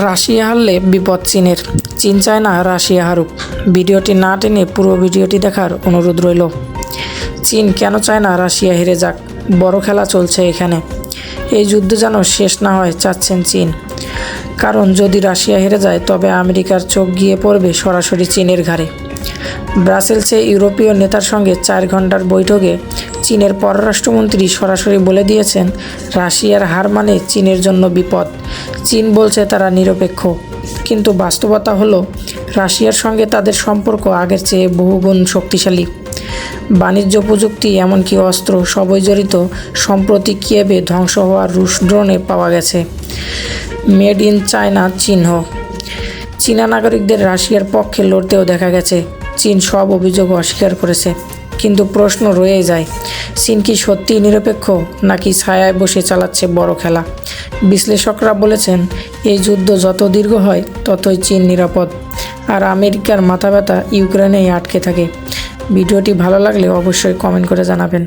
Russia হারলে বিপদ চীনের। চীন চায় না রাশিয়া হারুক। ভিডিওটি না টেনে পুরো ভিডিওটি দেখার অনুরোধ রইল। চীন কেন চায় না রাশিয়া হেরে যাক? বড় খেলা চলছে এখানে। এই যুদ্ধ যেন শেষ না হয় চাচ্ছেন চীন। কারণ যদি রাশিয়া হেরে যায় তবে আমেরিকার চোখ গিয়ে পড়বে সরাসরি চীনের ঘাড়ে। ব্রাসেলসে ইউরোপীয় নেতার সঙ্গে 4 ঘন্টার বৈঠকে চীনের পররাষ্ট্রমন্ত্রী সরাসরি বলে দিয়েছেন, রাশিয়ার হার মানে চীনের জন্য বিপদ। চীন বলছে তারা নিরপেক্ষ, কিন্তু বাস্তবতা হলো রাশিয়ার সঙ্গে তাদের সম্পর্ক আগের চেয়ে বহুগুণ শক্তিশালী। বাণিজ্য, প্রযুক্তি, এমনকি অস্ত্র সবই জড়িত। সম্প্রতি কিয়েভে ধ্বংস হওয়া রুশ ড্রোনে পাওয়া গেছে মেড ইন চায়না চিহ্ন। চীনা নাগরিকদের রাশিয়ার পক্ষে লড়তেও দেখা গেছে। চীন সব অভিযোগ অস্বীকার করেছে, কিন্তু প্রশ্ন রয়ে যায়, চীন কি সত্যিই নিরপেক্ষ নাকি ছায়ায় বসে চালাচ্ছে বড় খেলা? বিশ্লেষকরা বলেছেন, এই যুদ্ধ যত দীর্ঘ হয় ততই চীন নিরাপদ, আর আমেরিকার মাথা ব্যথা ইউক্রেনেই আটকে থাকে। ভিডিওটি ভালো লাগলে অবশ্যই কমেন্ট করে জানাবেন।